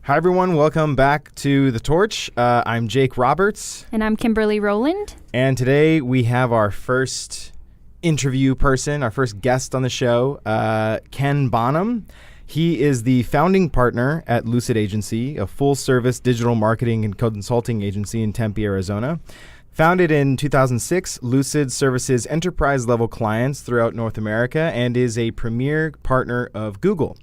Hi, everyone. Welcome back to The Torch. I'm Jake Roberts. And I'm Kimberly Rowland. And today we have our first interview person, our first guest on the show, Ken Bonham. He is the founding partner at Lucid Agency, a full-service digital marketing and consulting agency in Tempe, Arizona. Founded in 2006, Lucid services enterprise-level clients throughout North America and is a premier partner of Google.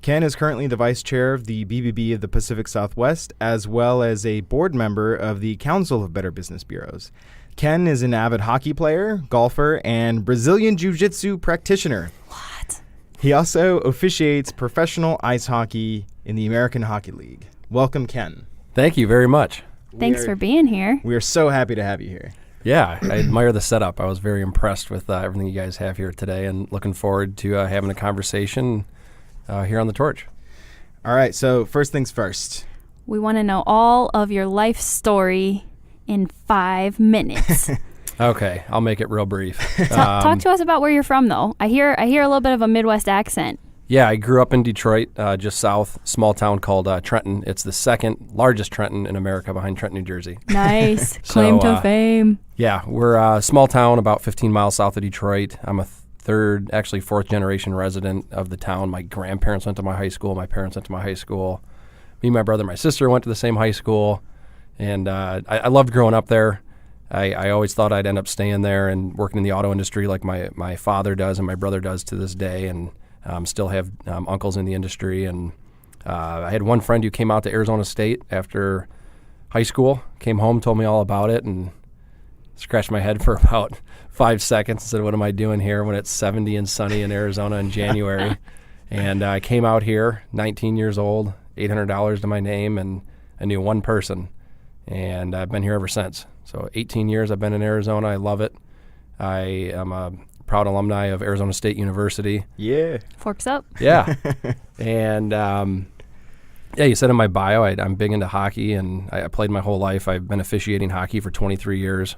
Ken is currently the vice chair of the BBB of the Pacific Southwest, as well as a board member of the Council of Better Business Bureaus. Ken is an avid hockey player, golfer, and Brazilian Jiu-Jitsu practitioner. What? He also officiates professional ice hockey in the American Hockey League. Welcome, Ken. Thank you very much. Thanks for being here. We are so happy to have you here. Yeah, I admire the setup. I was very impressed with everything you guys have here today and looking forward to having a conversation here on The Torch. All right, so first things first. We want to know all of your life story in 5 minutes. Okay, I'll make it real brief. Talk to us about where you're from, though. I hear a little bit of a Midwest accent. Yeah, I grew up in Detroit, just south, small town called Trenton. It's the second largest Trenton in America behind Trenton, New Jersey. Nice. Claim to fame. Yeah, we're a small town about 15 miles south of Detroit. I'm a fourth generation resident of the town. My grandparents went to my high school. My parents went to my high school. Me, my brother, my sister went to the same high school. And I loved growing up there. I always thought I'd end up staying there and working in the auto industry like my father does and my brother does to this day. And still have uncles in the industry. And I had one friend who came out to Arizona State after high school, came home, told me all about it, and scratched my head for about 5 seconds and said, what am I doing here when it's 70 and sunny in Arizona in January? And I came out here, 19 years old, $800 to my name, and I knew one person. And I've been here ever since. So 18 years I've been in Arizona. I love it. I am a proud alumni of Arizona State University. Yeah. Forks up. Yeah. And you said in my bio, I'm big into hockey, and I played my whole life. I've been officiating hockey for 23 years.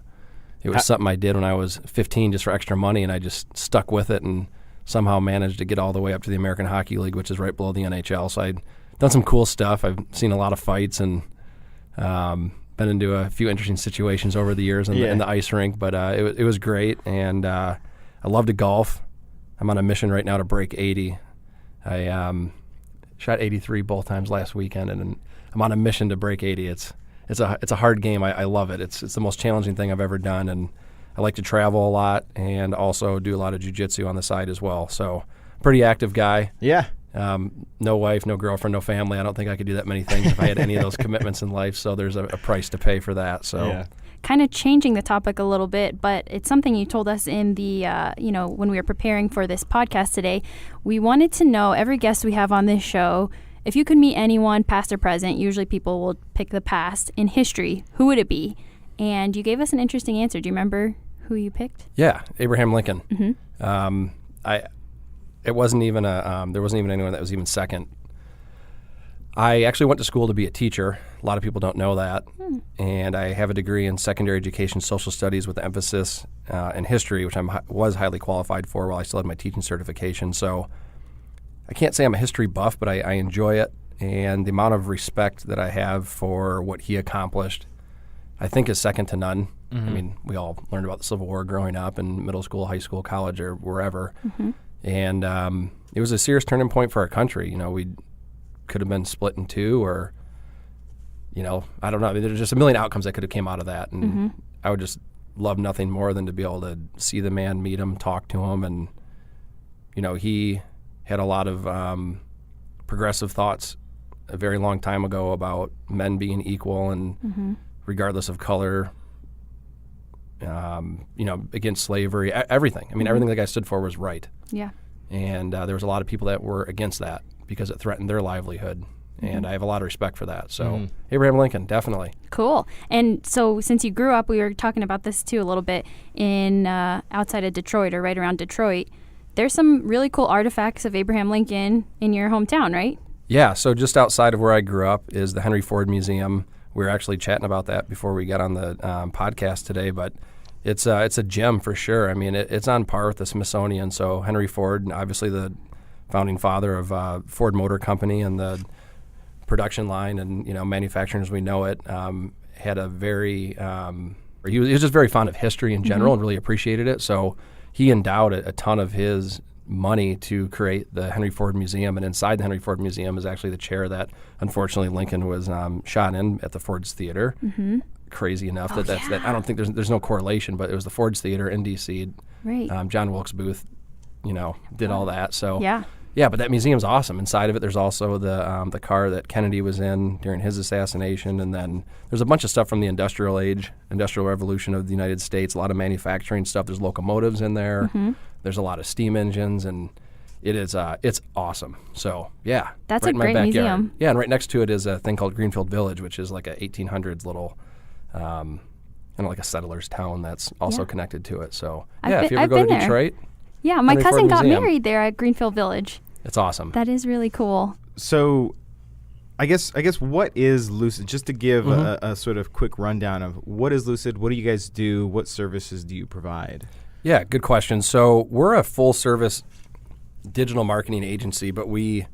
It was something I did when I was 15 just for extra money, and I just stuck with it and somehow managed to get all the way up to the American Hockey League, which is right below the NHL. So I'd done some cool stuff. I've seen a lot of fights and been into a few interesting situations over the years in the ice rink, but it was great, and I love to golf. I'm on a mission right now to break 80. I shot 83 both times last weekend, and I'm on a mission to break 80. It's a hard game. I love it. It's the most challenging thing I've ever done, and I like to travel a lot and also do a lot of jiu-jitsu on the side as well. So pretty active guy. Yeah. No wife, no girlfriend, no family. I don't think I could do that many things if I had any of those commitments in life. So there's a price to pay for that. So. Yeah. Kind of changing the topic a little bit, but it's something you told us in the, when we were preparing for this podcast today. We wanted to know, every guest we have on this show, if you could meet anyone, past or present, usually people will pick the past, in history, who would it be? And you gave us an interesting answer. Do you remember who you picked? Yeah, Abraham Lincoln. Mm-hmm. There wasn't even anyone that was even second. I actually went to school to be a teacher. A lot of people don't know that. And I have a degree in secondary education, social studies with emphasis in history, which I was highly qualified for while I still had my teaching certification. So I can't say I'm a history buff, but I enjoy it. And the amount of respect that I have for what he accomplished, I think is second to none. Mm-hmm. I mean, we all learned about the Civil War growing up in middle school, high school, college, or wherever. Mm-hmm. And it was a serious turning point for our country. We could have been split in two, or, I don't know. I mean, there's just a million outcomes that could have came out of that. And I would just love nothing more than to be able to see the man, meet him, talk to him. And, he had a lot of progressive thoughts a very long time ago about men being equal and regardless of color, against slavery, everything. I mean, everything the guy stood for was right. Yeah. And there was a lot of people that were against that because it threatened their livelihood. And I have a lot of respect for that. So Abraham Lincoln, definitely. Cool. And so since you grew up, we were talking about this too a little bit, in outside of Detroit or right around Detroit. There's some really cool artifacts of Abraham Lincoln in your hometown, right? Yeah. So just outside of where I grew up is the Henry Ford Museum. We were actually chatting about that before we got on the podcast today, but it's a gem for sure. I mean, it's on par with the Smithsonian. So Henry Ford, obviously the founding father of Ford Motor Company and the production line and, manufacturing as we know it. Had a very, he was just very fond of history in general and really appreciated it. So he endowed a ton of his money to create the Henry Ford Museum. And inside the Henry Ford Museum is actually the chair that, unfortunately, Lincoln was shot in at the Ford's Theater. Crazy enough that I don't think there's no correlation, but it was the Ford's Theater in D.C. Right. John Wilkes Booth, did all that. So yeah, but that museum's awesome. Inside of it, there's also the car that Kennedy was in during his assassination, and then there's a bunch of stuff from the industrial revolution of the United States. A lot of manufacturing stuff. There's locomotives in there. There's a lot of steam engines, and it's awesome. So yeah, that's right a in my great backyard. museum. Yeah, and right next to it is a thing called Greenfield Village, which is like a 1800s little. Like a settler's town that's also connected to it. So if you ever go to Detroit, yeah, my Henry cousin Ford got Museum. married there at Greenfield Village. It's awesome. That is really cool. So, I guess what is Lucid? Just to give a sort of quick rundown of what is Lucid, what do you guys do, what services do you provide? Yeah, good question. So we're a full-service digital marketing agency, but we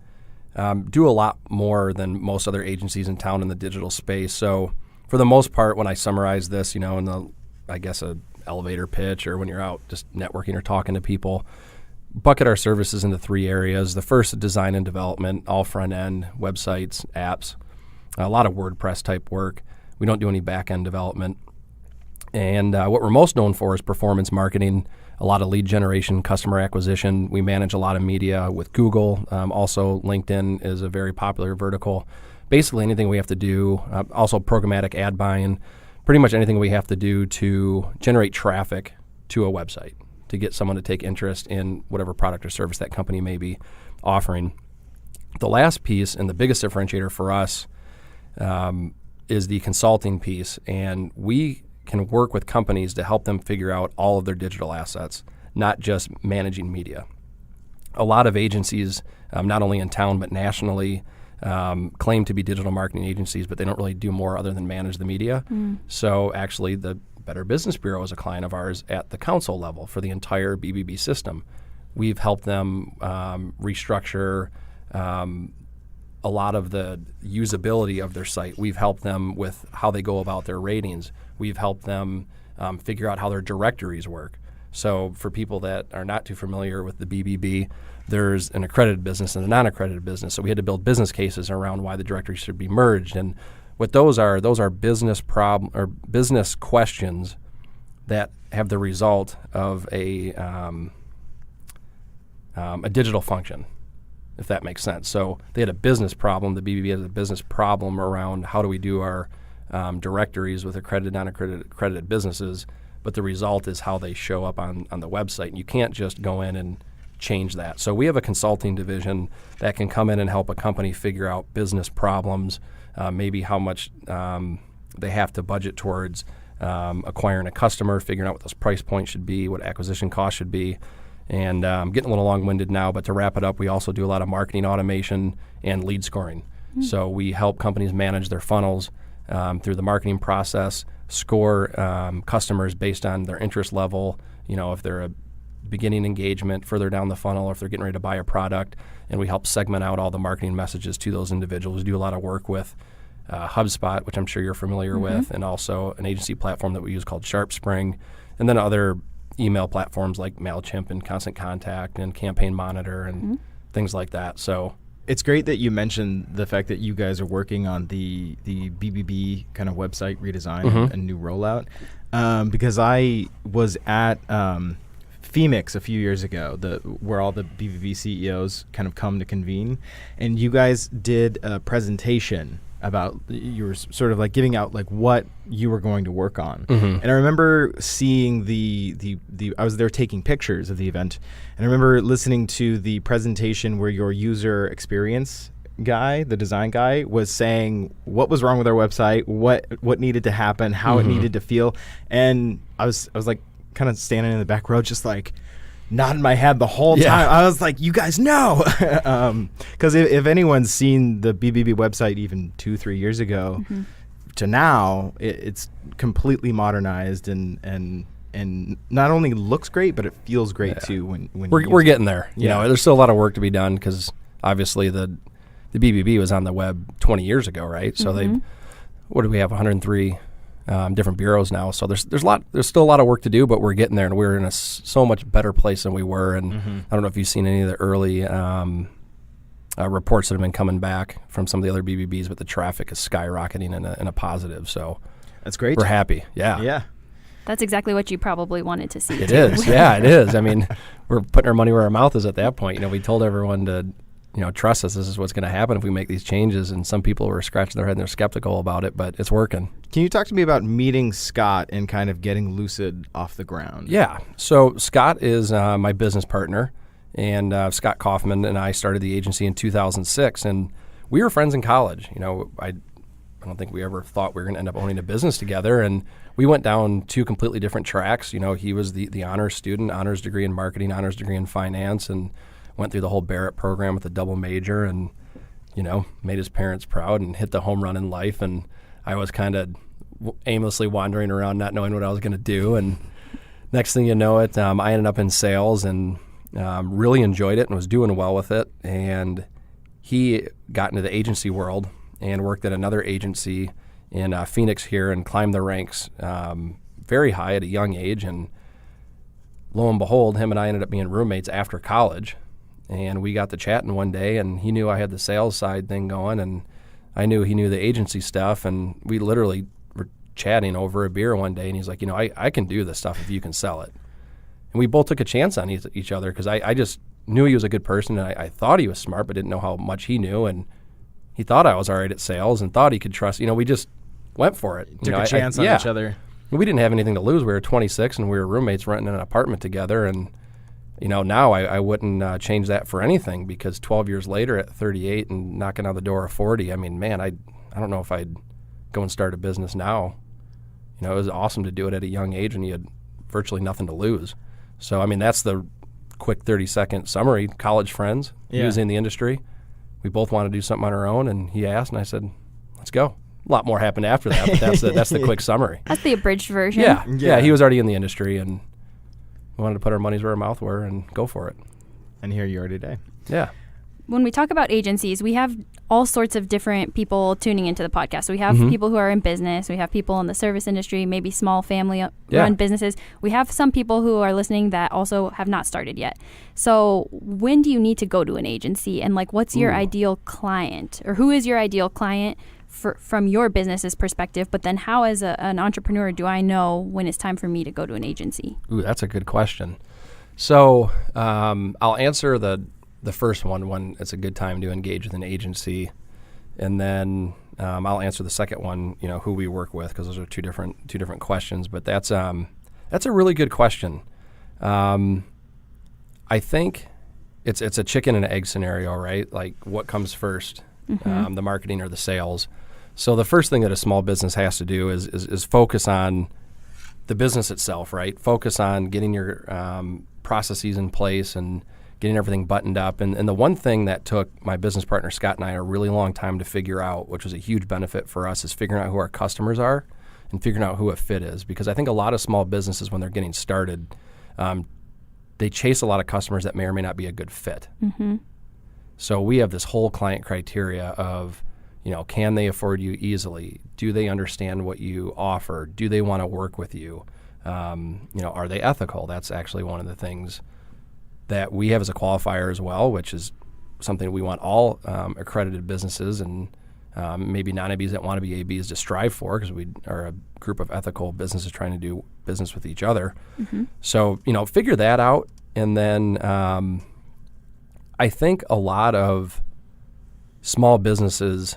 do a lot more than most other agencies in town in the digital space. So for the most part, when I summarize this, in a elevator pitch or when you're out just networking or talking to people, bucket our services into 3 areas. The first, design and development, all front end, websites, apps, a lot of WordPress type work. We don't do any back end development. And what we're most known for is performance marketing, a lot of lead generation, customer acquisition. We manage a lot of media with Google. Also, LinkedIn is a very popular vertical. Basically anything we have to do, also programmatic ad buying, pretty much anything we have to do to generate traffic to a website, to get someone to take interest in whatever product or service that company may be offering. The last piece and the biggest differentiator for us is the consulting piece, and we can work with companies to help them figure out all of their digital assets, not just managing media. A lot of agencies, not only in town but nationally, claim to be digital marketing agencies, but they don't really do more other than manage the media. So actually the Better Business Bureau is a client of ours at the council level for the entire BBB system. We've helped them restructure a lot of the usability of their site. We've helped them with how they go about their ratings. We've helped them figure out how their directories work. So for people that are not too familiar with the BBB, there's an accredited business and a non-accredited business. So we had to build business cases around why the directories should be merged. And what those are business problem or business questions that have the result of a digital function, if that makes sense. So they had a business problem. The BBB has a business problem around how do we do our directories with accredited, non-accredited businesses, but the result is how they show up on the website. And you can't just go in and change that. So we have a consulting division that can come in and help a company figure out business problems, maybe how much they have to budget towards acquiring a customer, figuring out what those price points should be, what acquisition costs should be. And getting a little long-winded now, but to wrap it up, we also do a lot of marketing automation and lead scoring. So we help companies manage their funnels through the marketing process, score customers based on their interest level, if they're a beginning engagement, further down the funnel, or if they're getting ready to buy a product, and we help segment out all the marketing messages to those individuals. We do a lot of work with HubSpot, which I'm sure you're familiar with, and also an agency platform that we use called SharpSpring, and then other email platforms like MailChimp and Constant Contact and Campaign Monitor and things like that. So it's great that you mentioned the fact that you guys are working on the BBB kind of website redesign and new rollout, because I was at Phoenix a few years ago, where all the BBB CEOs kind of come to convene, and you guys did a presentation about, you were sort of like giving out like what you were going to work on. And I remember seeing I was there taking pictures of the event, and I remember listening to the presentation where your user experience guy, the design guy, was saying what was wrong with our website, what needed to happen, how it needed to feel. And I was like kind of standing in the back row just like nodding my head the whole time. I was like, you guys know. Because if anyone's seen the BBB website even 2-3 years ago to now, it's completely modernized and not only looks great, but it feels great too when we're getting there. You know, there's still a lot of work to be done because obviously the the BBB was on the web 20 years ago, right? So what do we have? 103 different bureaus now. So there's still a lot of work to do, but we're getting there, and we're in a so much better place than we were. And I don't know if you've seen any of the early reports that have been coming back from some of the other BBBs, but the traffic is skyrocketing in a positive. So that's great. We're happy. Yeah. Yeah. That's exactly what you probably wanted to see. It is. Yeah, it is. I mean, we're putting our money where our mouth is at that point. We told everyone to, trust us. This is what's going to happen if we make these changes. And some people were scratching their head and they're skeptical about it, but it's working. Can you talk to me about meeting Scott and kind of getting Lucid off the ground? Yeah. So Scott is my business partner, and Scott Kaufman and I started the agency in 2006, and we were friends in college. I don't think we ever thought we were going to end up owning a business together, and we went down two completely different tracks. He was the honors student, honors degree in marketing, honors degree in finance, and went through the whole Barrett program with a double major, and made his parents proud and hit the home run in life. And I was kind of aimlessly wandering around, not knowing what I was going to do. And next thing you know it, I ended up in sales and really enjoyed it and was doing well with it. And he got into the agency world and worked at another agency in Phoenix here and climbed the ranks very high at a young age. And lo and behold, him and I ended up being roommates after college. And we got to chatting one day, and he knew I had the sales side thing going, and I knew he knew the agency stuff. And we literally were chatting over a beer one day, and he's like, I can do this stuff if you can sell it. And we both took a chance on each other because I just knew he was a good person, and I thought he was smart, but didn't know how much he knew. And he thought I was all right at sales and thought he could trust. We just went for it. Took a chance on each other. We didn't have anything to lose. We were 26 and we were roommates renting an apartment together. And, now I wouldn't change that for anything, because 12 years later at 38 and knocking on the door of 40, I mean, man, I don't know if I'd go and start a business now. It was awesome to do it at a young age and you had virtually nothing to lose. So, I mean, that's the quick 30-second summary. College friends, he was in the industry. We both wanted to do something on our own, and he asked, and I said, let's go. A lot more happened after that, but that's the quick summary. That's the abridged version. Yeah, he was already in the industry, and we wanted to put our money where our mouth were and go for it. And here you are today. Yeah. When we talk about agencies, we have all sorts of different people tuning into the podcast. So we have people who are in business. We have people in the service industry, maybe small family-run businesses. We have some people who are listening that also have not started yet. So when do you need to go to an agency? And what's your ideal client? Or who is your ideal client from your business's perspective? But then how, as an entrepreneur, do I know when it's time for me to go to an agency? Ooh, that's a good question. So I'll answer the first one when it's a good time to engage with an agency, and then I'll answer the second one, who we work with, because those are two different questions. But that's a really good question. I think it's a chicken and egg scenario, right? Like, what comes first, the marketing or the sales? So the first thing that a small business has to do is focus on the business itself, right? Focus on getting your processes in place and getting everything buttoned up. And the one thing that took my business partner, Scott, and I a really long time to figure out, which was a huge benefit for us, is figuring out who our customers are and figuring out who a fit is. Because I think a lot of small businesses, when they're getting started, they chase a lot of customers that may or may not be a good fit. So we have this whole client criteria of, can they afford you easily? Do they understand what you offer? Do they want to work with you? Are they ethical? That's actually one of the things that we have as a qualifier as well, which is something we want all accredited businesses and maybe non-ABs that want to be ABs to strive for, because we are a group of ethical businesses trying to do business with each other. So, figure that out. And then I think a lot of small businesses,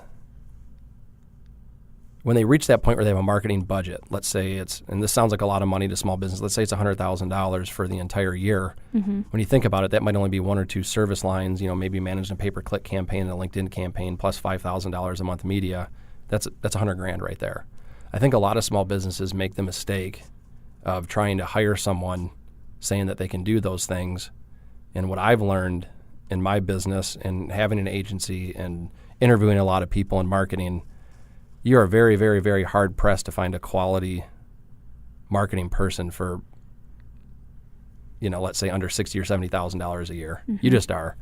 when they reach that point where they have a marketing budget, let's say and this sounds like a lot of money to small business, let's say it's $100,000 for the entire year. When you think about it, that might only be one or two service lines, maybe managing a pay-per-click campaign and a LinkedIn campaign plus $5,000 a month media. That's $100,000 right there. I think a lot of small businesses make the mistake of trying to hire someone saying that they can do those things. And what I've learned in my business and having an agency and interviewing a lot of people in marketing, you are very, very, very hard pressed to find a quality marketing person for, let's say under $60,000 or $70,000 a year. You just are.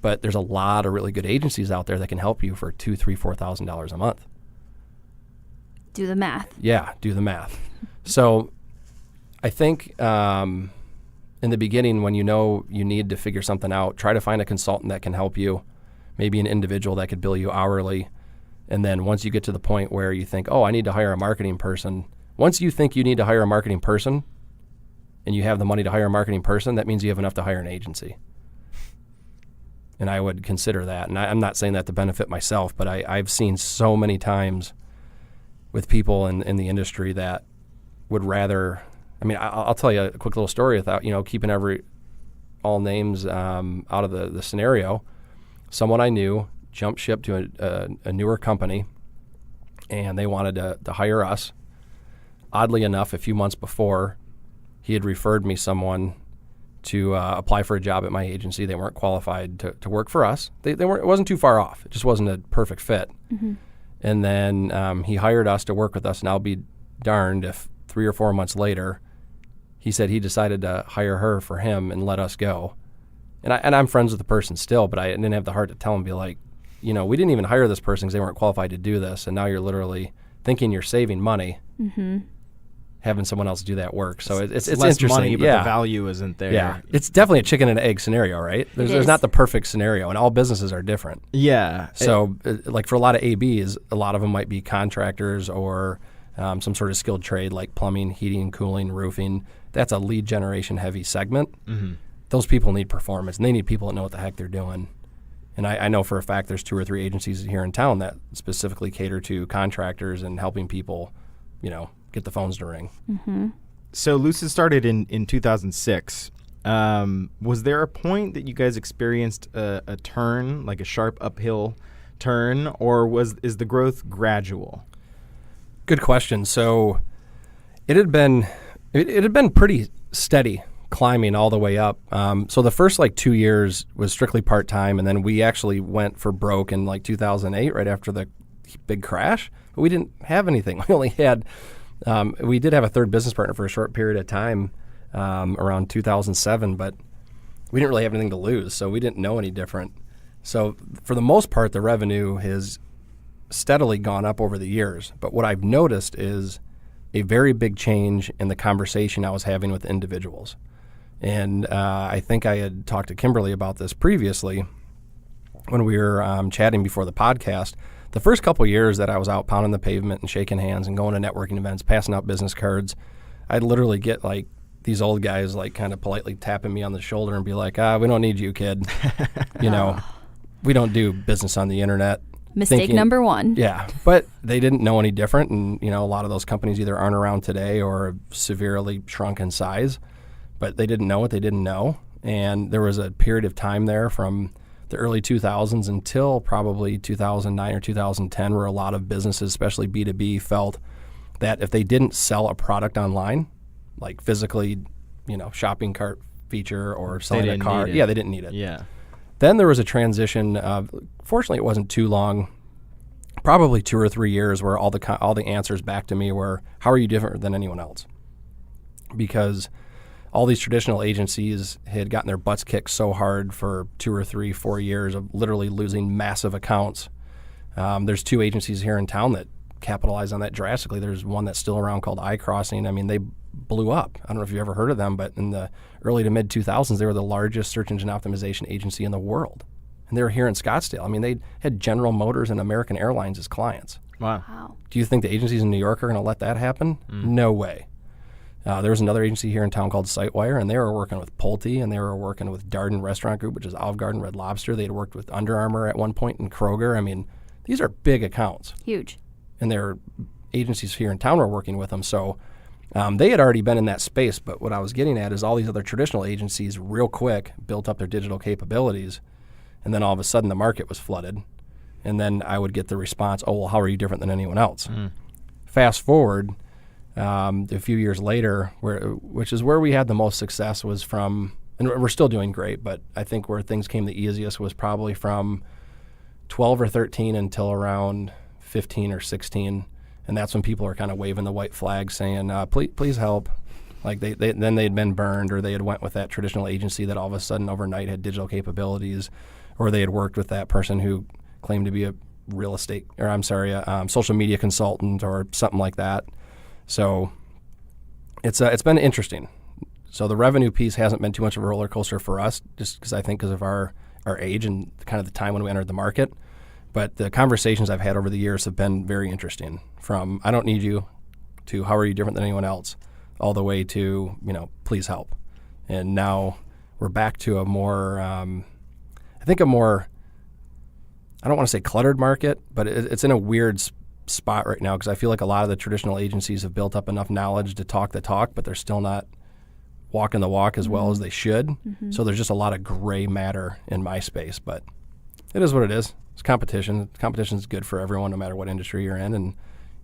But there's a lot of really good agencies out there that can help you for $2,000, $3,000, $4,000 a month. Do the math. Yeah, do the math. So I think in the beginning, when you know you need to figure something out, try to find a consultant that can help you, maybe an individual that could bill you hourly. And then once you get to the point where you think, oh, I need to hire a marketing person, once you think you need to hire a marketing person and you have the money to hire a marketing person, that means you have enough to hire an agency. And I would consider that. And I'm not saying that to benefit myself, but I've seen so many times with people in the industry that would rather, I mean, I'll tell you a quick little story without, keeping all names out of the scenario. Someone I knew jumped ship to a newer company, and they wanted to hire us. Oddly enough, a few months before, he had referred me someone to apply for a job at my agency. They weren't qualified to work for us. They weren't. It wasn't too far off. It just wasn't a perfect fit. Mm-hmm. And then he hired us to work with us, and I'll be darned if 3 or 4 months later, he said he decided to hire her for him and let us go. And I'm friends with the person still, but I didn't have the heart to tell him, be like, we didn't even hire this person because they weren't qualified to do this, and now you're literally thinking you're saving money. Mm-hmm. Having someone else do that work. So it's less interesting. money, but the value isn't there. Yeah. It's definitely a chicken and egg scenario, right? There's not the perfect scenario, and all businesses are different. Yeah. So like for a lot of ABs, a lot of them might be contractors or some sort of skilled trade like plumbing, heating, cooling, roofing. That's a lead generation heavy segment. Mm-hmm. Those people need performance, and they need people that know what the heck they're doing. And I know for a fact there's 2 or 3 agencies here in town that specifically cater to contractors and helping people, get the phones to ring. Mm-hmm. So Lucid started in 2006. Was there a point that you guys experienced a turn, like a sharp uphill turn, or is the growth gradual? Good question. So it had been pretty steady climbing all the way up. So the first 2 years was strictly part-time, and then we actually went for broke in 2008, right after the big crash. But we didn't have anything. We only had we did have a third business partner for a short period of time around 2007, but we didn't really have anything to lose, so we didn't know any different. So for the most part, the revenue has steadily gone up over the years. But what I've noticed is a very big change in the conversation I was having with individuals. And I think I had talked to Kimberly about this previously when we were chatting before the podcast. The first couple of years that I was out pounding the pavement and shaking hands and going to networking events, passing out business cards, I'd literally get these old guys kind of politely tapping me on the shoulder and be like, we don't need you, kid. We don't do business on the internet. Mistake number 1. Yeah, but they didn't know any different. And, a lot of those companies either aren't around today or have severely shrunk in size. But they didn't know what they didn't know. And there was a period of time there from the early 2000s until probably 2009 or 2010 where a lot of businesses, especially B2B, felt that if they didn't sell a product online, like physically, shopping cart feature or selling a car, they didn't need it. Yeah. Then there was a transition of, fortunately it wasn't too long, probably 2 or 3 years, where all the answers back to me were, how are you different than anyone else? Because all these traditional agencies had gotten their butts kicked so hard for 2 or 3, 4 years of literally losing massive accounts. There's 2 agencies here in town that capitalize on that drastically. There's one that's still around called iCrossing. I mean, they blew up. I don't know if you've ever heard of them, but in the early to mid 2000s, they were the largest search engine optimization agency in the world. And they were here in Scottsdale. I mean, they had General Motors and American Airlines as clients. Wow. Do you think the agencies in New York are going to let that happen? No way. There was another agency here in town called SiteWire, and they were working with Pulte, and they were working with Darden Restaurant Group, which is Olive Garden, Red Lobster. They had worked with Under Armour at one point and Kroger. I mean, these are big accounts. Huge. And their agencies here in town were working with them. So they had already been in that space. But what I was getting at is all these other traditional agencies real quick built up their digital capabilities, and then all of a sudden the market was flooded. And then I would get the response, oh, well, how are you different than anyone else? Fast forward a few years later, which is where we had the most success, was from, and we're still doing great, but I think where things came the easiest was probably from 12 or 13 until around 15 or 16. And that's when people are kind of waving the white flag saying, please help. Like then they'd been burned, or they had went with that traditional agency that all of a sudden overnight had digital capabilities or they had worked with that person who claimed to be a social media consultant or something like that. So it's been interesting. So the revenue piece hasn't been too much of a roller coaster for us, just because I think because of our age and kind of the time when we entered the market. But the conversations I've had over the years have been very interesting, from I don't need you to how are you different than anyone else, all the way to, please help. And now we're back to a more, I don't want to say cluttered market, but it's in a weird spot right now because I feel like a lot of the traditional agencies have built up enough knowledge to talk the talk, but they're still not walking the walk as well as they should. Mm-hmm. So there's just a lot of gray matter in my space, but it is what it is. It's competition. Competition is good for everyone, no matter what industry you're in, and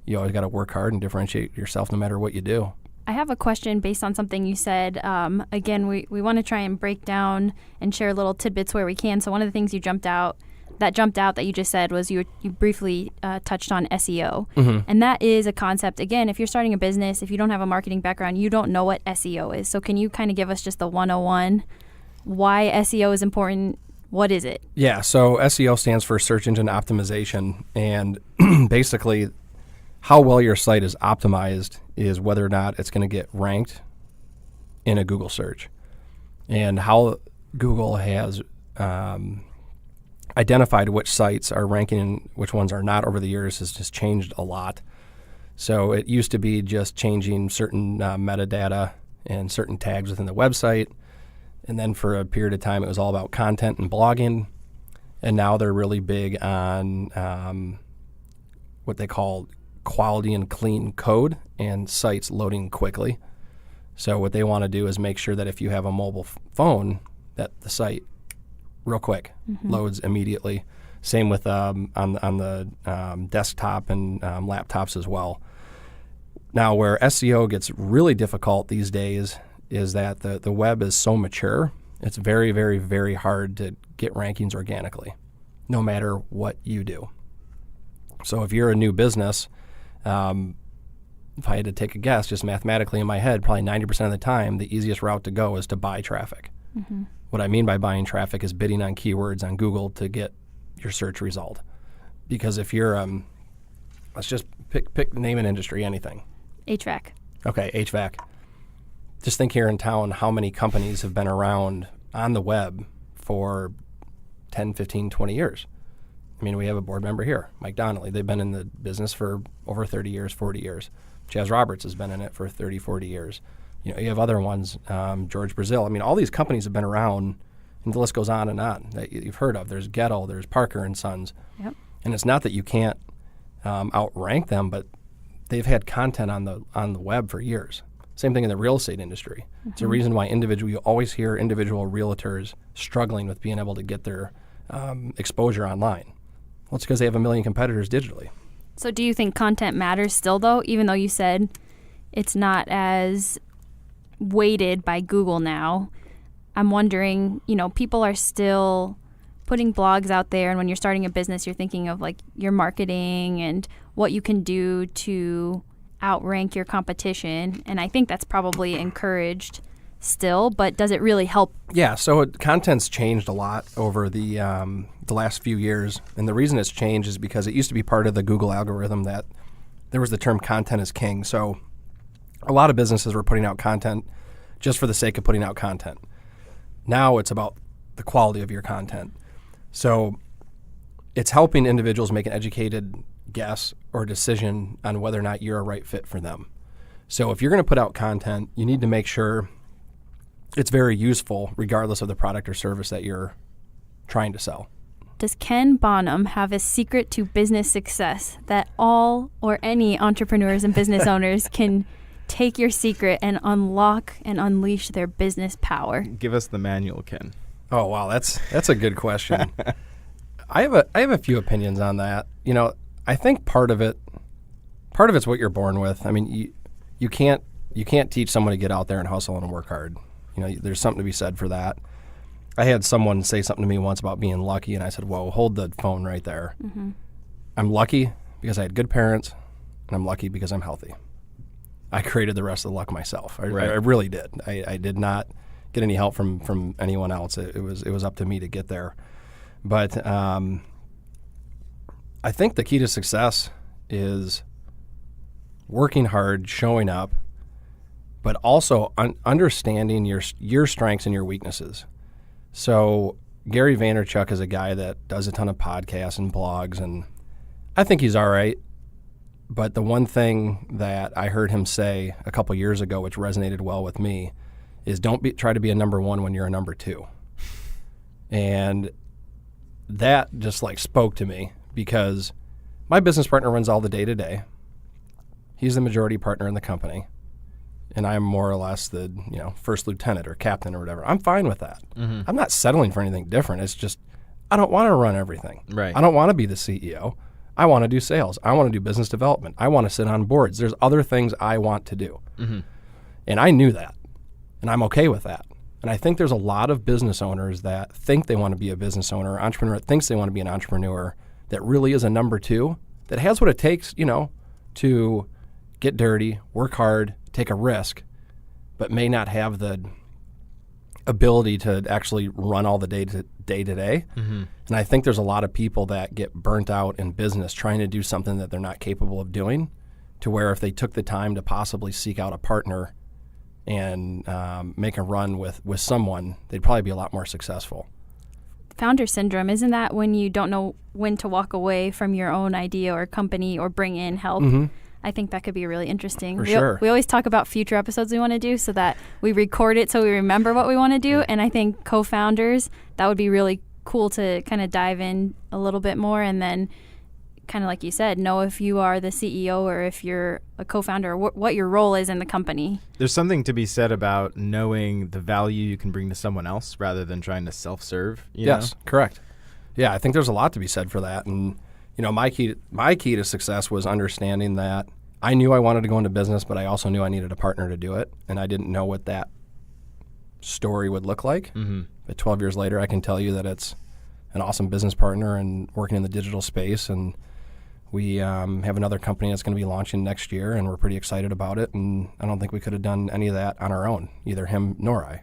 you always got to work hard and differentiate yourself no matter what you do. I have a question based on something you said. Again, we want to try and break down and share little tidbits where we can. So one of the things that jumped out that you just said was you briefly touched on SEO. Mm-hmm. And that is a concept. Again, if you're starting a business, if you don't have a marketing background, you don't know what SEO is. So can you kind of give us just the 101, why SEO is important? What is it? Yeah, so SEO stands for search engine optimization, and basically how well your site is optimized is whether or not it's going to get ranked in a Google search. And how Google has identified which sites are ranking and which ones are not over the years has just changed a lot. So it used to be just changing certain metadata and certain tags within the website. And then for a period of time, it was all about content and blogging. And now they're really big on what they call quality and clean code and sites loading quickly. So what they want to do is make sure that if you have a mobile phone, that the site real quick loads immediately. Same with on the desktop and laptops as well. Now, where SEO gets really difficult these days is that the web is so mature, it's very, very, very hard to get rankings organically, no matter what you do. So if you're a new business, if I had to take a guess, just mathematically in my head, probably 90% of the time, the easiest route to go is to buy traffic. Mm-hmm. What I mean by buying traffic is bidding on keywords on Google to get your search result. Because if you're, let's just name an industry, anything. HVAC. Okay, HVAC. Just think here in town how many companies have been around on the web for 10, 15, 20 years. I mean, we have a board member here, Mike Donnelly. They've been in the business for over 30 years, 40 years. Chaz Roberts has been in it for 30, 40 years. You have other ones, George Brazil. I mean, all these companies have been around, and the list goes on that you've heard of. There's Gettle, there's Parker and Sons. Yep. And it's not that you can't outrank them, but they've had content on the web for years. Same thing in the real estate industry. Mm-hmm. It's a reason why you always hear individual realtors struggling with being able to get their exposure online. Well, it's because they have a million competitors digitally. So do you think content matters still, though, even though you said it's not as weighted by Google now? I'm wondering, people are still putting blogs out there, and when you're starting a business, you're thinking of like your marketing and what you can do to outrank your competition, and I think that's probably encouraged still, but does it really help? Yeah, so content's changed a lot over the last few years, and the reason it's changed is because it used to be part of the Google algorithm that there was the term content is king. So a lot of businesses were putting out content just for the sake of putting out content. Now it's about the quality of your content. So it's helping individuals make an educated guess or decision on whether or not you're a right fit for them. So if you're going to put out content, you need to make sure it's very useful regardless of the product or service that you're trying to sell. Does Ken Bonham have a secret to business success that all or any entrepreneurs and business owners can take your secret and unlock and unleash their business power? Give us the manual, Ken. Oh, wow, that's a good question. I have a few opinions on that. I think part of it's what you're born with. I mean, you can't teach someone to get out there and hustle and work hard. There's something to be said for that. I had someone say something to me once about being lucky, and I said, whoa, hold the phone right there. Mm-hmm. I'm lucky because I had good parents, and I'm lucky because I'm healthy. I created the rest of the luck myself. I really did. I did not get any help from anyone else. It was up to me to get there. But I think the key to success is working hard, showing up, but also understanding your strengths and your weaknesses. So Gary Vaynerchuk is a guy that does a ton of podcasts and blogs, and I think he's all right. But the one thing that I heard him say a couple years ago, which resonated well with me, is try to be a number one when you're a number two. And that just like spoke to me, because my business partner runs all the day-to-day. He's the majority partner in the company, and I'm more or less the first lieutenant or captain or whatever. I'm fine with that. Mm-hmm. I'm not settling for anything different. It's just I don't want to run everything. Right. I don't want to be the CEO. I want to do sales. I want to do business development. I want to sit on boards. There's other things I want to do. Mm-hmm. And I knew that, and I'm okay with that. And I think there's a lot of business owners that think they want to be a business owner, entrepreneur that thinks they want to be an entrepreneur, that really is a number two, that has what it takes, to get dirty, work hard, take a risk, but may not have the ability to actually run all the day to day. Mm-hmm. And I think there's a lot of people that get burnt out in business trying to do something that they're not capable of doing, to where if they took the time to possibly seek out a partner and make a run with someone, they'd probably be a lot more successful. Founder syndrome, isn't that when you don't know when to walk away from your own idea or company or bring in help? Mm-hmm. I think that could be really interesting. For sure. We always talk about future episodes we want to do so that we record it so we remember what we want to do. And I think co-founders, that would be really cool to kind of dive in a little bit more, and then kind of like you said, know if you are the CEO or if you're a co-founder, or what your role is in the company. There's something to be said about knowing the value you can bring to someone else rather than trying to self-serve. Yes, correct. Yeah, I think there's a lot to be said for that. And my key to success was understanding that I knew I wanted to go into business, but I also knew I needed a partner to do it, and I didn't know what that story would look like. Mm-hmm. But 12 years later, I can tell you that it's an awesome business partner and working in the digital space, and we have another company that's going to be launching next year, and we're pretty excited about it, and I don't think we could have done any of that on our own, either him nor I.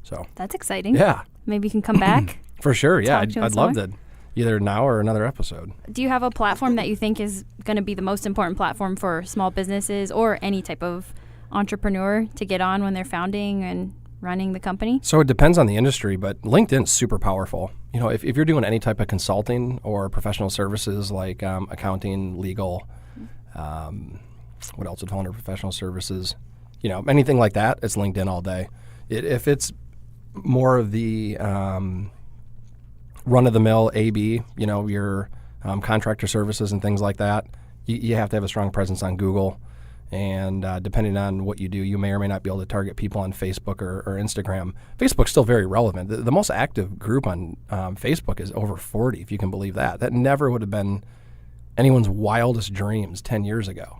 So that's exciting. Yeah. Maybe you can come back. For sure, yeah. I'd love to, either now or another episode. Do you have a platform that you think is going to be the most important platform for small businesses or any type of entrepreneur to get on when they're founding and running the company? So it depends on the industry, but LinkedIn's super powerful. If you're doing any type of consulting or professional services like accounting, legal, what else would fall under professional services? Anything like that, it's LinkedIn all day. If it's more of the run-of-the-mill AB, your contractor services and things like that, you have to have a strong presence on Google. And depending on what you do, you may or may not be able to target people on Facebook or Instagram. Facebook's still very relevant. The most active group on Facebook is over 40, if you can believe that. That never would have been anyone's wildest dreams 10 years ago.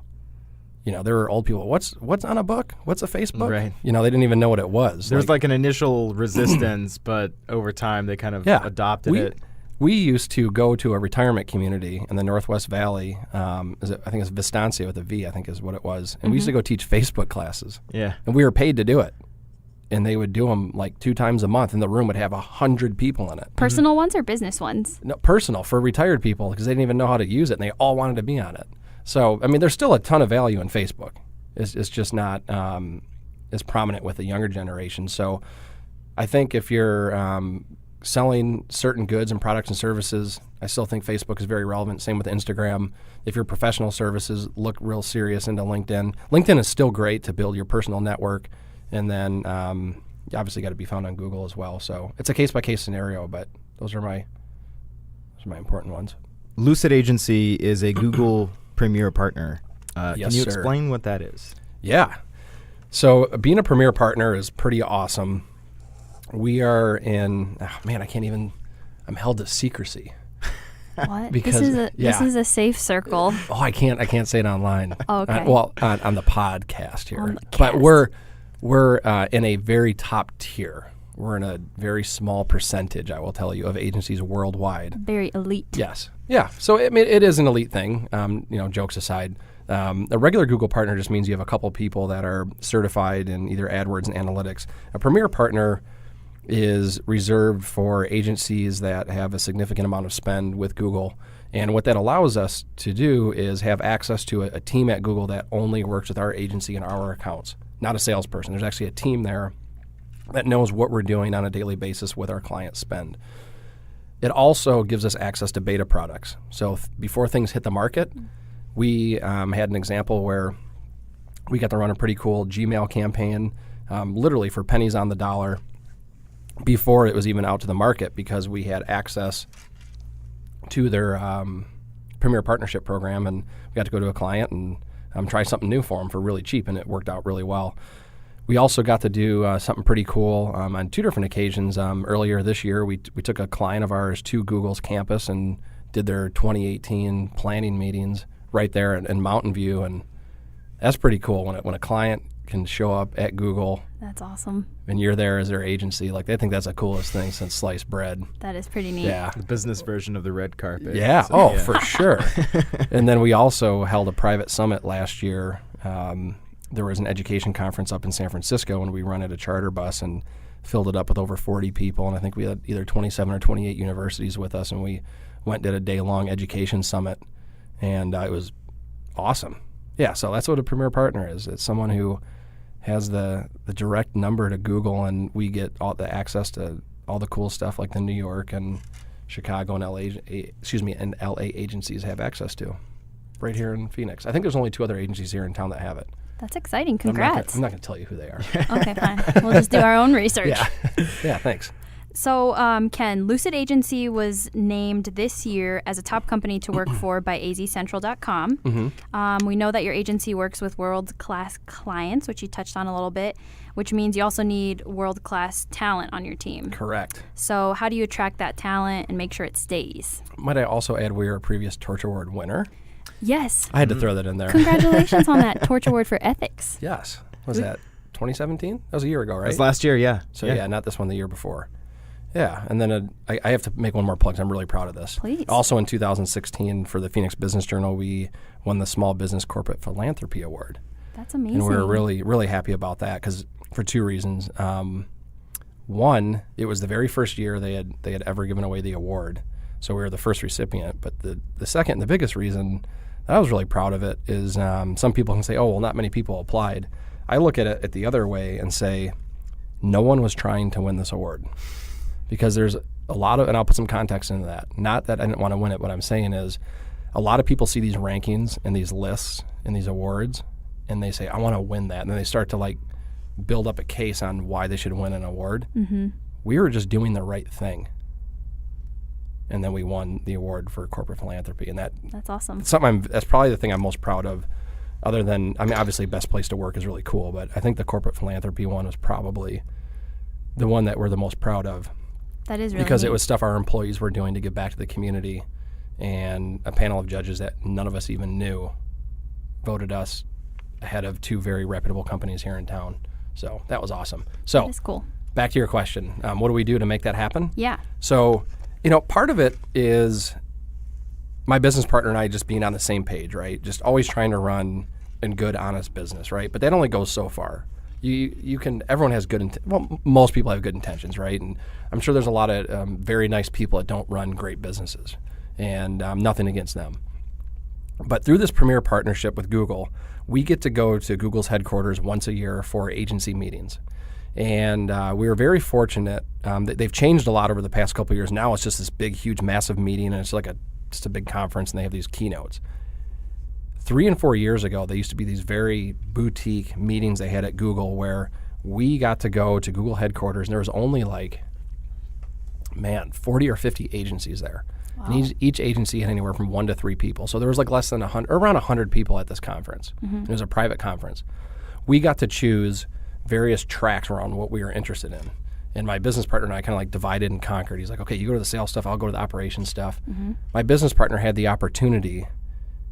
There were old people, what's on a book? What's a Facebook? Right. They didn't even know what it was. There's like an initial resistance, but over time they kind of adopted it. We used to go to a retirement community in the Northwest Valley. I think it's Vistancia with a V, I think is what it was. And we used to go teach Facebook classes. Yeah. And we were paid to do it. And they would do them like 2 times a month, and the room would have 100 people in it. Personal ones or business ones? No, personal, for retired people, because they didn't even know how to use it, and they all wanted to be on it. So, there's still a ton of value in Facebook. It's just not as prominent with the younger generation. So I think if you're selling certain goods and products and services, I still think Facebook is very relevant. Same with Instagram. If your professional services, look real serious into LinkedIn. LinkedIn is still great to build your personal network, and then you obviously got to be found on Google as well. So it's a case-by-case scenario, but those are my important ones. Lucid Agency is a Google Premier partner. Yes, can you sir. explain what that is? Yeah. So being a Premier partner is pretty awesome. We are in, I'm held to secrecy. What? Because, this is a safe circle. Oh, I can't say it online. Okay. On the podcast here. On the cast. But we're in a very top tier. We're in a very small percentage, I will tell you, of agencies worldwide. Very elite. Yes. Yeah. So it is an elite thing. Jokes aside. A regular Google partner just means you have a couple people that are certified in either AdWords and analytics. A Premier partner is reserved for agencies that have a significant amount of spend with Google. And what that allows us to do is have access to a team at Google that only works with our agency and our accounts, not a salesperson. There's actually a team there that knows what we're doing on a daily basis with our client spend. It also gives us access to beta products. So before things hit the market, we had an example where we got to run a pretty cool Gmail campaign, literally for pennies on the dollar, before it was even out to the market, because we had access to their Premier Partnership program, and we got to go to a client and try something new for them for really cheap, and it worked out really well. We also got to do something pretty cool on 2 different occasions. Earlier this year, we took a client of ours to Google's campus and did their 2018 planning meetings right there in Mountain View, and that's pretty cool when a client can show up at Google. That's awesome. And you're there as their agency. Like, they think that's the coolest thing since sliced bread. That is pretty neat. Yeah. The business version of the red carpet. Yeah. So, yeah. For sure. And then we also held a private summit last year. There was an education conference up in San Francisco, and we rented a charter bus and filled it up with over 40 people. And I think we had either 27 or 28 universities with us, and we went and did a day-long education summit. And it was awesome. Yeah, so that's what a Premier Partner is. It's someone who has the direct number to Google, and we get all the access to all the cool stuff like the New York and Chicago and LA agencies have access to right here in Phoenix. I think there's only 2 other agencies here in town that have it. That's exciting. Congrats. I'm not going to tell you who they are. Okay, fine. We'll just do our own research. Yeah. Yeah, thanks. So, Ken, Lucid Agency was named this year as a top company to work for by azcentral.com. Mm-hmm. We know that your agency works with world-class clients, which you touched on a little bit, which means you also need world-class talent on your team. Correct. So how do you attract that talent and make sure it stays? Might I also add we were a previous Torch Award winner? Yes. I had to throw that in there. Congratulations on that Torch Award for Ethics. Yes. Was that 2017? That was a year ago, right? It was last year, yeah. So, yeah, not this one, the year before. Yeah, and then I have to make one more plug. I'm really proud of this. Please. Also in 2016, for the Phoenix Business Journal, we won the Small Business Corporate Philanthropy Award. That's amazing. And we were really, really happy about that for 2 reasons. One, it was the very first year they had ever given away the award, so we were the first recipient. But the second and the biggest reason that I was really proud of it is some people can say, oh, well, not many people applied. I look at it the other way and say, no one was trying to win this award. Because there's a lot of, and I'll put some context into that. Not that I didn't want to win it. What I'm saying is a lot of people see these rankings and these lists and these awards, and they say, I want to win that. And then they start to build up a case on why they should win an award. Mm-hmm. We were just doing the right thing. And then we won the award for corporate philanthropy. And that's awesome. That's probably the thing I'm most proud of, other than, obviously Best Place to Work is really cool, but I think the corporate philanthropy one was probably the one that we're the most proud of. That is really because neat. It was stuff our employees were doing to give back to the community, and a panel of judges that none of us even knew voted us ahead of 2 very reputable companies here in town. So that was awesome. So that is cool. Back to your question. What do we do to make that happen? Yeah. So, part of it is my business partner and I just being on the same page, right? Just always trying to run a good, honest business, right? But that only goes so far. Everyone has most people have good intentions, right? And I'm sure there's a lot of very nice people that don't run great businesses, and nothing against them. But through this Premier Partnership with Google, we get to go to Google's headquarters once a year for agency meetings. And we were very fortunate. They've changed a lot over the past couple of years. Now it's just this big, huge, massive meeting, and it's just a big conference, and they have these keynotes. 3 and 4 years ago, there used to be these very boutique meetings they had at Google where we got to go to Google headquarters, and there was only 40 or 50 agencies there. Wow. And each agency had anywhere from 1 to 3 people. So there was less than 100, or around 100 people at this conference. Mm-hmm. It was a private conference. We got to choose various tracks around what we were interested in. And my business partner and I kind of divided and conquered. He's like, okay, you go to the sales stuff, I'll go to the operations stuff. Mm-hmm. My business partner had the opportunity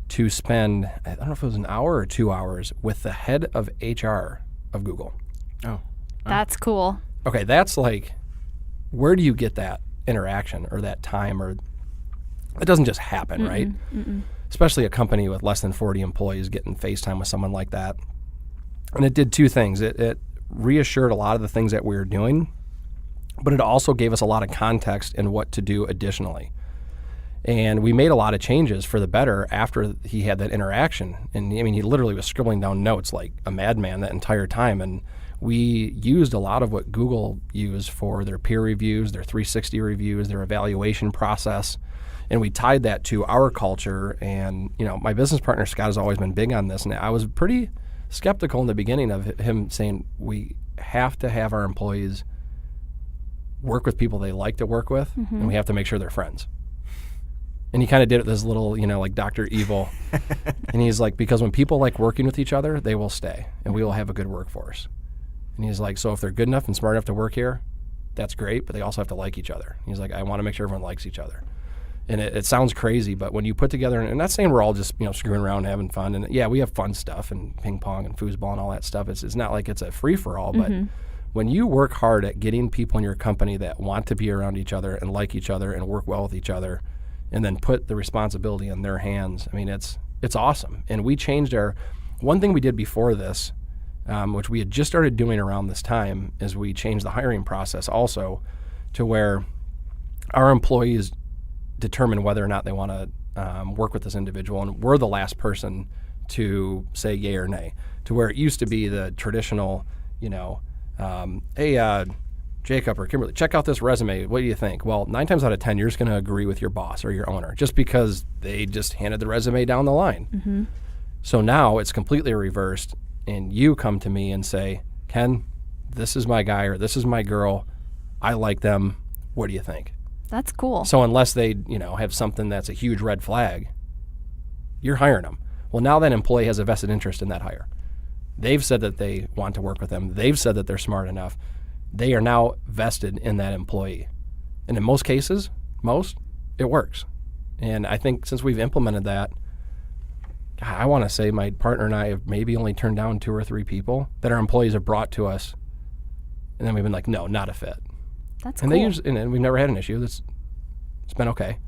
to spend, I don't know if it was an hour or 2 hours, with the head of HR of Google. Oh. That's cool. Okay, that's where do you get that interaction or that time? Or it doesn't just happen, right? Mm-mm. Especially a company with less than 40 employees getting FaceTime with someone like that. And it did 2 things. It reassured a lot of the things that we were doing, but it also gave us a lot of context in what to do additionally. And we made a lot of changes for the better after he had that interaction. And I mean, he literally was scribbling down notes like a madman that entire time. And we used a lot of what Google used for their peer reviews, their 360 reviews, their evaluation process. And we tied that to our culture. And, my business partner, Scott, has always been big on this. And I was pretty skeptical in the beginning of him saying, we have to have our employees work with people they like to work with, and we have to make sure they're friends. And he kind of did it this little, like Dr. Evil. And he's like, because when people like working with each other, they will stay, and we will have a good workforce. And he's like, so if they're good enough and smart enough to work here, that's great, but they also have to like each other. He's like, I want to make sure everyone likes each other. And it sounds crazy, but when you put together, and I'm not saying we're all just screwing around and having fun, and yeah, we have fun stuff and ping pong and foosball and all that stuff. It's not like it's a free-for-all, but when you work hard at getting people in your company that want to be around each other and like each other and work well with each other, and then put the responsibility in their hands, I mean, it's awesome. And we changed one thing we did before this, which we had just started doing around this time, is we changed the hiring process also to where our employees determine whether or not they want to work with this individual, and we're the last person to say yay or nay, to where it used to be the traditional, hey, Jacob or Kimberly, check out this resume. What do you think? Well, 9 times out of 10, you're just going to agree with your boss or your owner just because they just handed the resume down the line. So now it's completely reversed, and you come to me and say, Ken, this is my guy or this is my girl. I like them. What do you think? That's cool. So unless they, have something that's a huge red flag, you're hiring them. Well, now that employee has a vested interest in that hire. They've said that they want to work with them. They've said that they're smart enough. They are now vested in that employee. And in most cases, it works. And I think since we've implemented that, I want to say my partner and I have maybe only turned down 2 or 3 people that our employees have brought to us. And then we've been like, no, not a fit. That's and cool. And we've never had an issue. It's been okay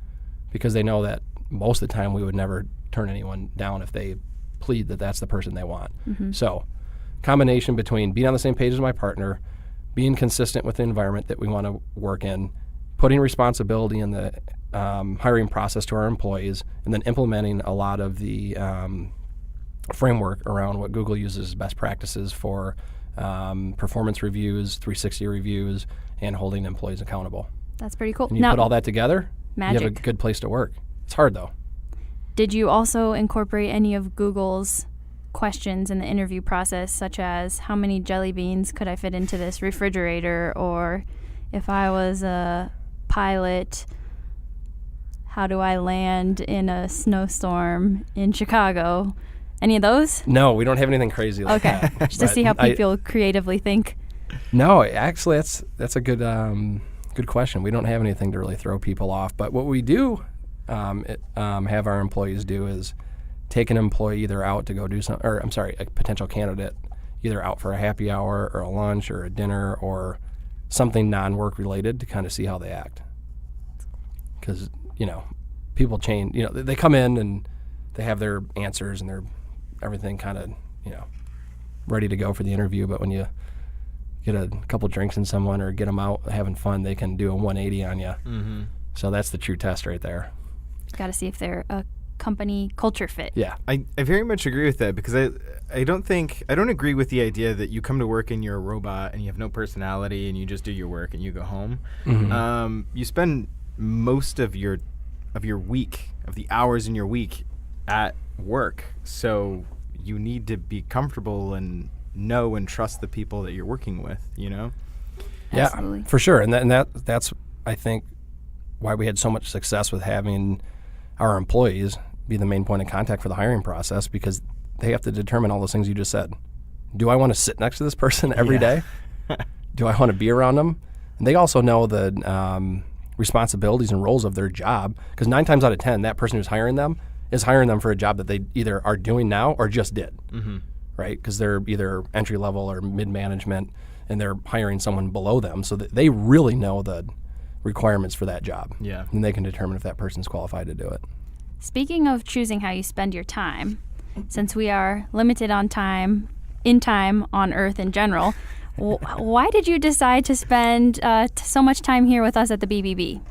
because they know that most of the time we would never turn anyone down if they plead that that's the person they want. So combination between being on the same page as my partner, being consistent with the environment that we want to work in, putting responsibility in the hiring process to our employees, and then implementing a lot of the framework around what Google uses as best practices for performance reviews, 360 reviews, and holding employees accountable. That's pretty cool. And you put all that together, magic. You have a good place to work. It's hard, though. Did you also incorporate any of Google's questions in the interview process, such as how many jelly beans could I fit into this refrigerator, or if I was a pilot, how do I land in a snowstorm in Chicago? Any of those? No, we don't have anything crazy like that. Okay, just to see how people creatively think. No, actually, that's a good good question. We don't have anything to really throw people off, but what we do have our employees do is take an employee either out to go do a potential candidate either out for a happy hour or a lunch or a dinner or something non-work related to kind of see how they act. Because, people change, they come in and they have their answers and their everything kind of, ready to go for the interview. But when you get a couple drinks in someone or get them out having fun, they can do a 180 on you. So that's the true test right there. Got to see if they're a company culture fit. Yeah. I very much agree with that because I don't agree with the idea that you come to work and you're a robot and you have no personality and you just do your work and you go home. You spend most of your week, of the hours in your week at work. So you need to be comfortable and know and trust the people that you're working with, Yeah, Absolutely. for sure. And that's I think why we had so much success with having our employees be the main point of contact for the hiring process, because they have to determine all those things you just said. Do I want to sit next to this person every day? Do I want to be around them? And they also know the responsibilities and roles of their job, because 9 times out of 10, that person who's hiring them is hiring them for a job that they either are doing now or just did, right? Because they're either entry level or mid-management, and they're hiring someone below them, so that they really know the requirements for that job. Yeah. And they can determine if that person's qualified to do it. Speaking of choosing how you spend your time, since we are limited on time, on Earth in general, Why did you decide to spend so much time here with us at the BBB?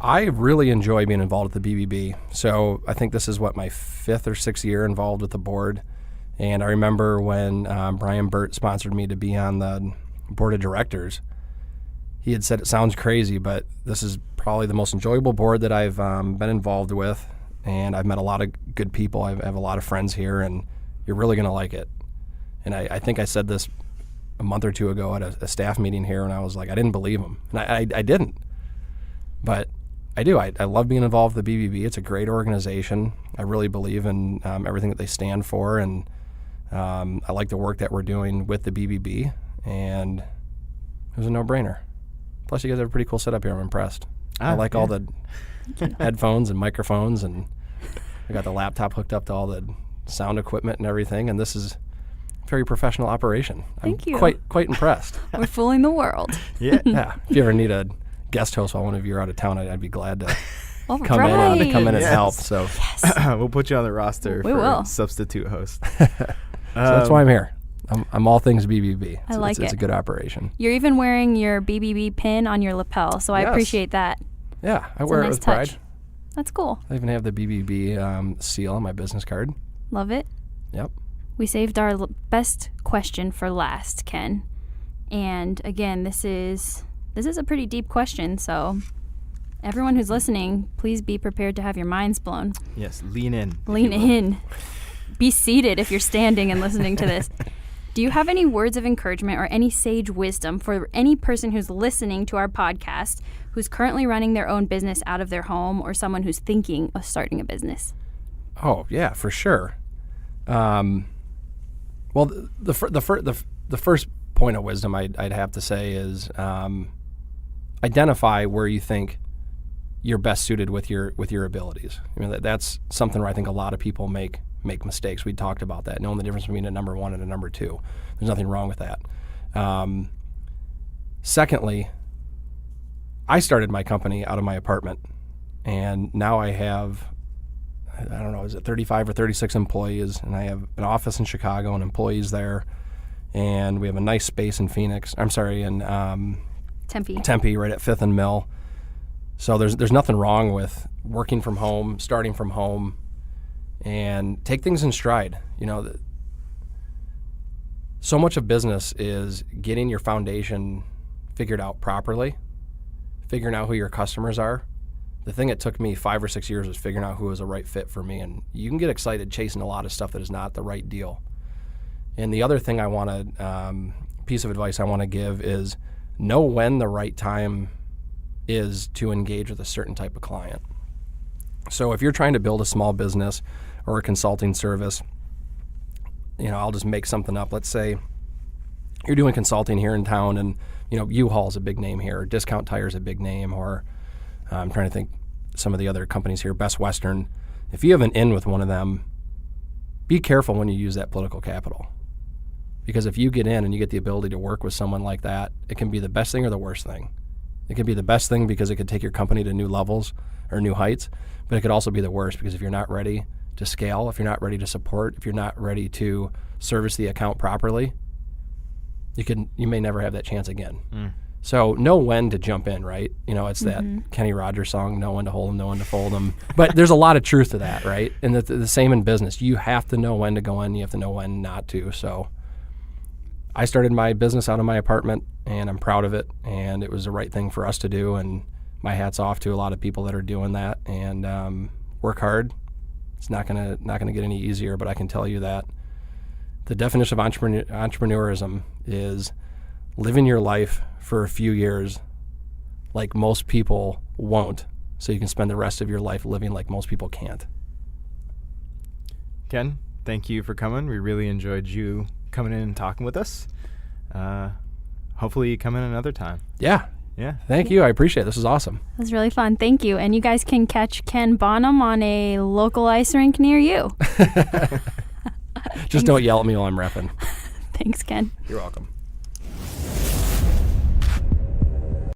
I really enjoy being involved at the BBB. So I think this is my 5th or 6th year involved with the board. And I remember when Brian Burt sponsored me to be on the board of directors, he had said, it sounds crazy, but this is probably the most enjoyable board that I've been involved with. And I've met a lot of good people. I have a lot of friends here, and you're really going to like it. And I think I said this a month or two ago at a staff meeting here, and I was like, I didn't believe him. And I didn't. But I do. I love being involved with the BBB. It's a great organization. I really believe in everything that they stand for, and I like the work that we're doing with the BBB, and it was a no-brainer. Plus, you guys have a pretty cool setup here. I'm impressed. I like all the headphones and microphones, and I got the laptop hooked up to all the sound equipment and everything, and this is a very professional operation. Thank you. Quite impressed. We're fooling the world. Yeah. Yeah. If you ever need a guest host while one of you are out of town, I'd be glad to All come right. in and Yes. help. So, We'll put you on the roster We for will. substitute host. so that's why I'm here. I'm all things BBB. I like It's it. a good operation. You're even wearing your BBB pin on your lapel, so I Yes. appreciate that. Yeah, I It's wear a it nice with touch. pride. That's cool. I even have the BBB seal on my business card. Love it. Yep. We saved our best question for last, Ken. And again, this is a pretty deep question, so everyone who's listening, please be prepared to have your minds blown. Yes, lean in. Lean in. Be seated if you're standing and listening to this. Do you have any words of encouragement or any sage wisdom for any person who's listening to our podcast who's currently running their own business out of their home, or someone who's thinking of starting a business? Oh yeah, for sure. Well, the first point of wisdom I'd have to say is identify where you think you're best suited with your abilities. I mean, that's something where I think a lot of people make mistakes. We talked about that, knowing the difference between a number one and a number two. There's nothing wrong with that. Secondly, I started my company out of my apartment, and now I have, I don't know, is it 35 or 36 employees, and I have an office in Chicago and employees there, and we have a nice space in Tempe, right at 5th and Mill. So there's nothing wrong with working from home, starting from home, and take things in stride. You know, so much of business is getting your foundation figured out properly, figuring out who your customers are. The thing that took me 5 or 6 years was figuring out who was a right fit for me. And you can get excited chasing a lot of stuff that is not the right deal. And the other thing piece of advice I want to give is know when the right time is to engage with a certain type of client. So if you're trying to build a small business or a consulting service, you know, I'll just make something up. Let's say you're doing consulting here in town, and you know, U-Haul's a big name here, or Discount Tire's a big name, or I'm trying to think some of the other companies here, Best Western. If you have an in with one of them, be careful when you use that political capital. Because if you get in and you get the ability to work with someone like that, it can be the best thing or the worst thing. It could be the best thing because it could take your company to new levels or new heights, but it could also be the worst because if you're not ready to scale, if you're not ready to support, if you're not ready to service the account properly, you may never have that chance again. So know when to jump in, right? You know, it's that Kenny Rogers song, know when to hold them, know when to fold them. But there's a lot of truth to that, right? And the same in business. You have to know when to go in. You have to know when not to. So I started my business out of my apartment, and I'm proud of it. And it was the right thing for us to do. And my hat's off to a lot of people that are doing that. And work hard. It's not gonna get any easier, but I can tell you that the definition of entrepreneurism is living your life for a few years like most people won't, so you can spend the rest of your life living like most people can't. Ken, thank you for coming. We really enjoyed you coming in and talking with us. Hopefully you come in another time. Yeah. Yeah. Thank you. I appreciate it. This is awesome. It was really fun. Thank you. And you guys can catch Ken Bonham on a local ice rink near you. Just don't yell at me while I'm repping. Thanks, Ken. You're welcome.